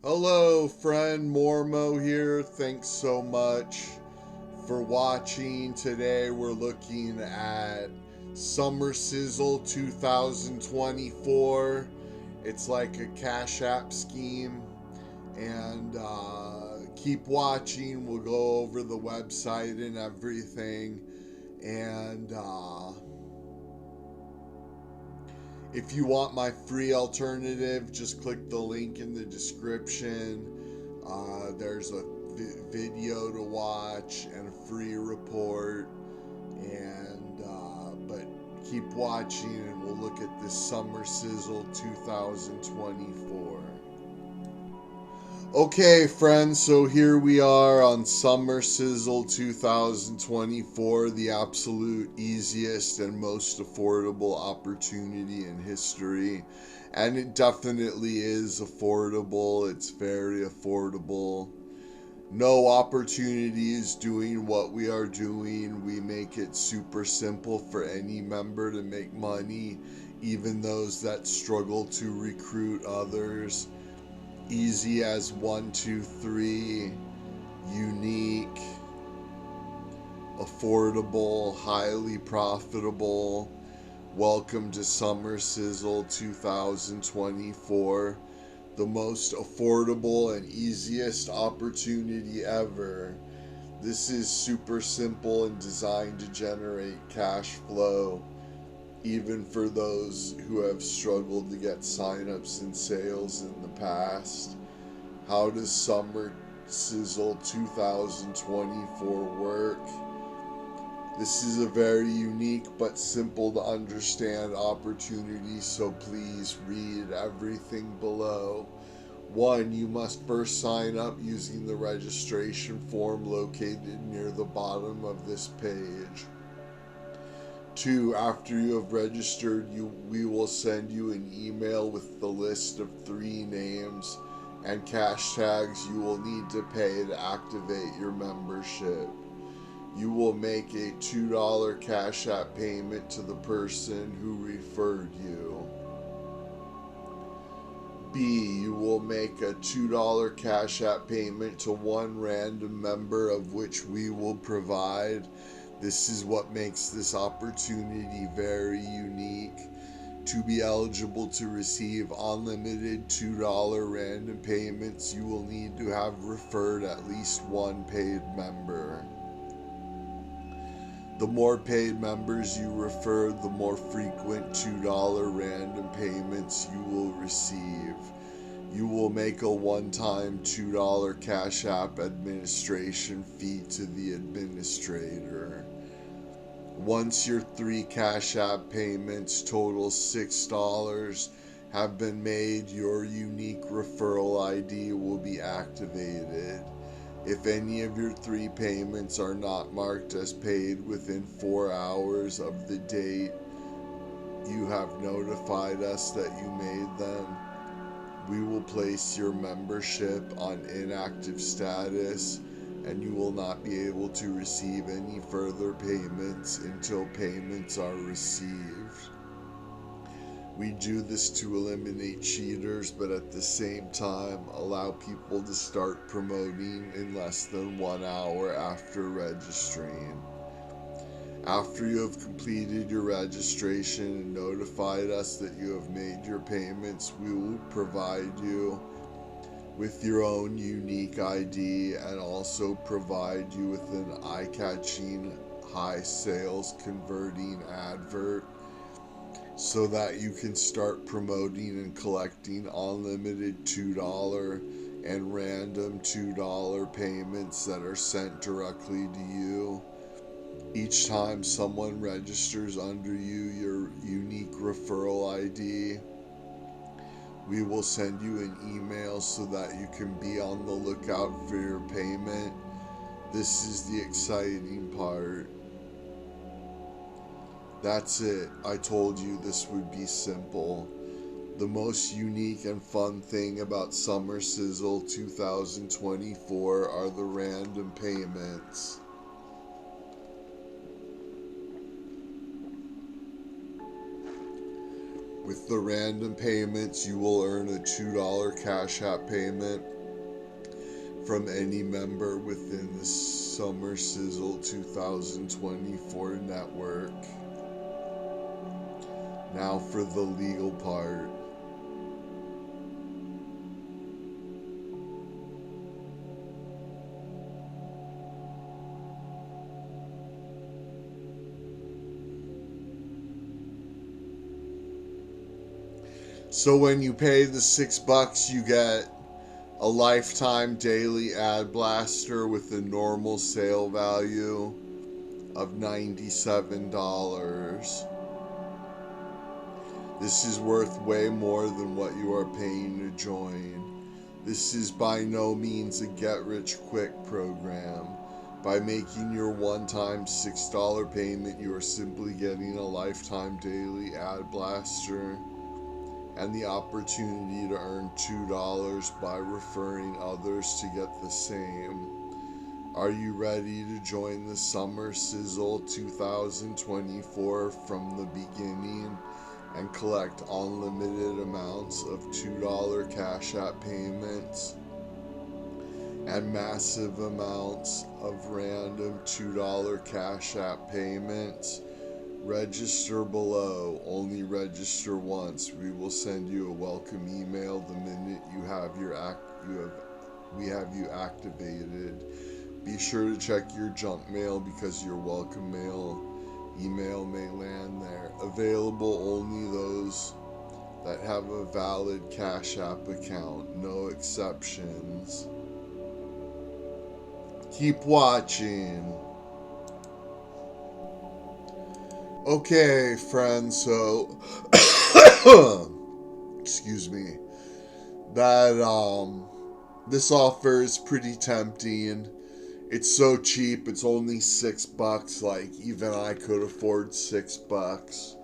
Hello, friend Mormo here. Thanks so much for watching. Today we're looking at Summer Sizzle 2024. It's like a Cash App scheme. And keep watching. We'll go over the website and everything. And if you want my free alternative, just click the link in the description. There's a video to watch and a free report. But keep watching and we'll look at this Summer Sizzle 2024. Okay, friends, so here we are on Summer Sizzle 2024, the absolute easiest and most affordable opportunity in history. And it definitely is affordable. It's very affordable. No opportunity is doing what we are doing. We make it super simple for any member to make money, even those that struggle to recruit others. Easy as 1, 2, 3, unique, affordable, highly profitable. Welcome to Summer Sizzle 2024, the most affordable and easiest opportunity ever. This is super simple and designed to generate cash flow, even for those who have struggled to get signups and sales in the past. How does Summer Sizzle 2024 work? This is a very unique but simple to understand opportunity, so please read everything below. 1. You must first sign up using the registration form located near the bottom of this page. 2. After you have registered, we will send you an email with the list of 3 names and cash tags you will need to pay to activate your membership. You will make a $2 Cash App payment to the person who referred you. B. You will make a $2 Cash App payment to one random member of which we will provide. This is what makes this opportunity very unique. To be eligible to receive unlimited $2 random payments, you will need to have referred at least one paid member. The more paid members you refer, the more frequent $2 random payments you will receive. You will make a one-time $2 Cash App administration fee to the administrator. Once your 3 Cash App payments total $6 have been made, your unique referral ID will be activated. If any of your 3 payments are not marked as paid within 4 hours of the date you have notified us that you made them, we will place your membership on inactive status and you will not be able to receive any further payments until payments are received. We do this to eliminate cheaters, but at the same time allow people to start promoting in less than 1 hour after registering. After you have completed your registration and notified us that you have made your payments, we will provide you with your own unique ID and also provide you with an eye-catching, high sales converting advert so that you can start promoting and collecting unlimited $2 and random $2 payments that are sent directly to you. Each time someone registers under your unique referral ID, we will send you an email so that you can be on the lookout for your payment. This is the exciting part. That's it. I told you this would be simple. The most unique and fun thing about Summer Sizzle 2024 are the random payments. With the random payments, you will earn a $2 Cash App payment from any member within the Summer Sizzle 2024 network. Now for the legal part. So when you pay the $6, you get a lifetime daily ad blaster with a normal sale value of $97. This is worth way more than what you are paying to join. This is by no means a get-rich-quick program. By making your one-time $6 payment, you are simply getting a lifetime daily ad blaster and the opportunity to earn $2 by referring others to get the same. Are you ready to join the Summer Sizzle 2024 from the beginning and collect unlimited amounts of $2 Cash App payments and massive amounts of random $2 Cash App payments? Register below. Only register once. We will send you a welcome email the minute we have you activated. Be sure to check your junk mail because your welcome mail email may land there. Available only those that have a valid Cash App account. No exceptions. Keep watching. Okay, friends, so excuse me. This offer is pretty tempting. It's so cheap, it's only $6. Like, even I could afford $6.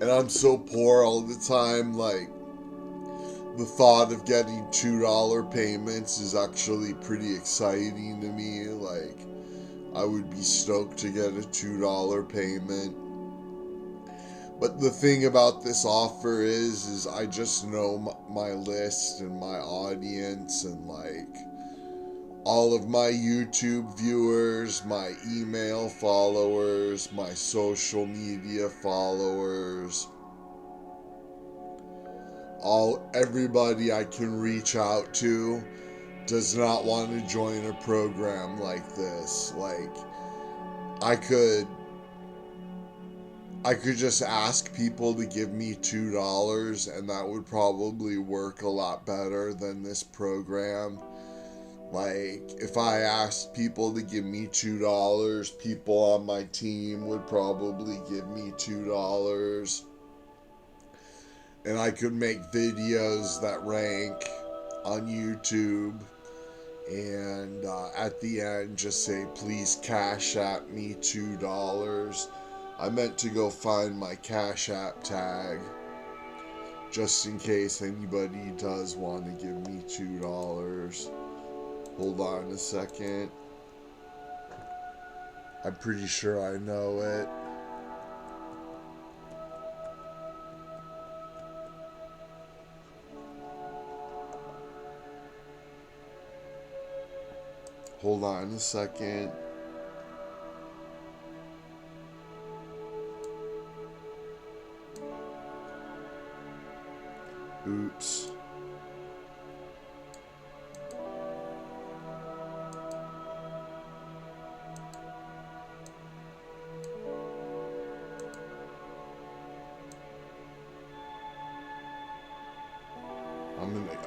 And I'm so poor all the time, like, the thought of getting $2 payments is actually pretty exciting to me. Like, I would be stoked to get a $2 payment. But the thing about this offer is I just know my list and my audience and, like, all of my YouTube viewers, my email followers, my social media followers, everybody I can reach out to does not want to join a program like this. Like, I could just ask people to give me $2 and that would probably work a lot better than this program. Like, if I asked people to give me $2, people on my team would probably give me $2. And I could make videos that rank on YouTube and at the end just say, please Cash App me $2. I meant to go find my Cash App tag just in case anybody does want to give me $2. Hold on a second. I'm pretty sure I know it. Hold on a second. Oops.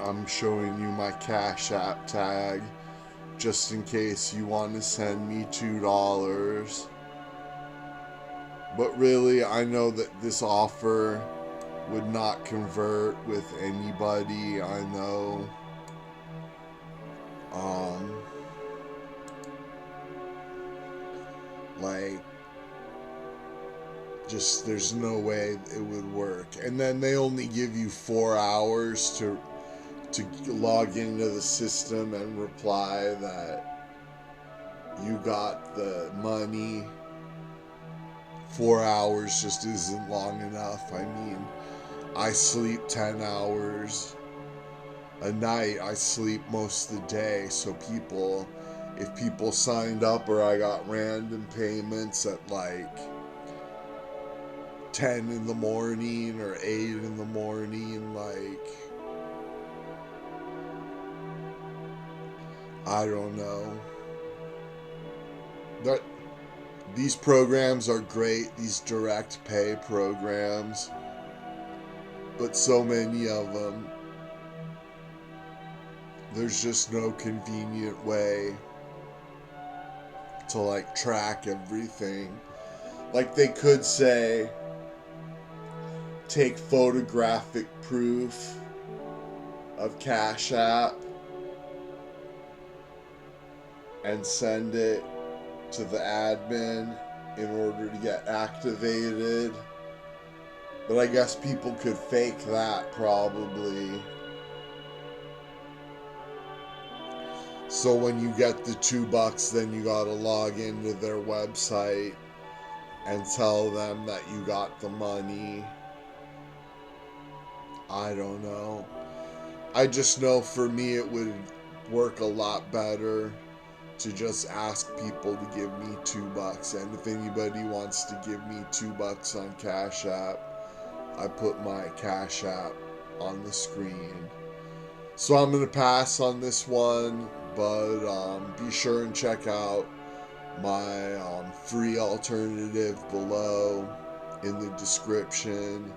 I'm showing you my Cash App tag just in case you want to send me $2. But really, I know that this offer would not convert with anybody I know. Just there's no way it would work. And then they only give you 4 hours to log into the system and reply that you got the money. 4 hours just isn't long enough. I mean, I sleep 10 hours a night. I sleep most of the day. So if people signed up or I got random payments at like 10 in the morning or 8 in the morning, like, I don't know. That these programs are great, these direct pay programs, but so many of them, there's just no convenient way to like track everything. Like they could say, take photographic proof of Cash App and send it to the admin in order to get activated. But I guess people could fake that probably. So when you get the $2, then you gotta log into their website and tell them that you got the money. I don't know. I just know for me it would work a lot better to just ask people to give me $2. And if anybody wants to give me $2 on Cash App, I put my Cash App on the screen. So I'm going to pass on this one, but be sure and check out my free alternative below in the description.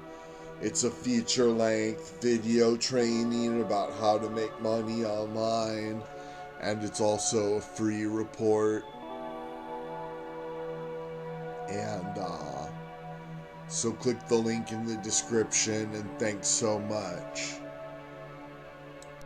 It's a feature-length video training about how to make money online, and it's also a free report. And so click the link in the description, and thanks so much.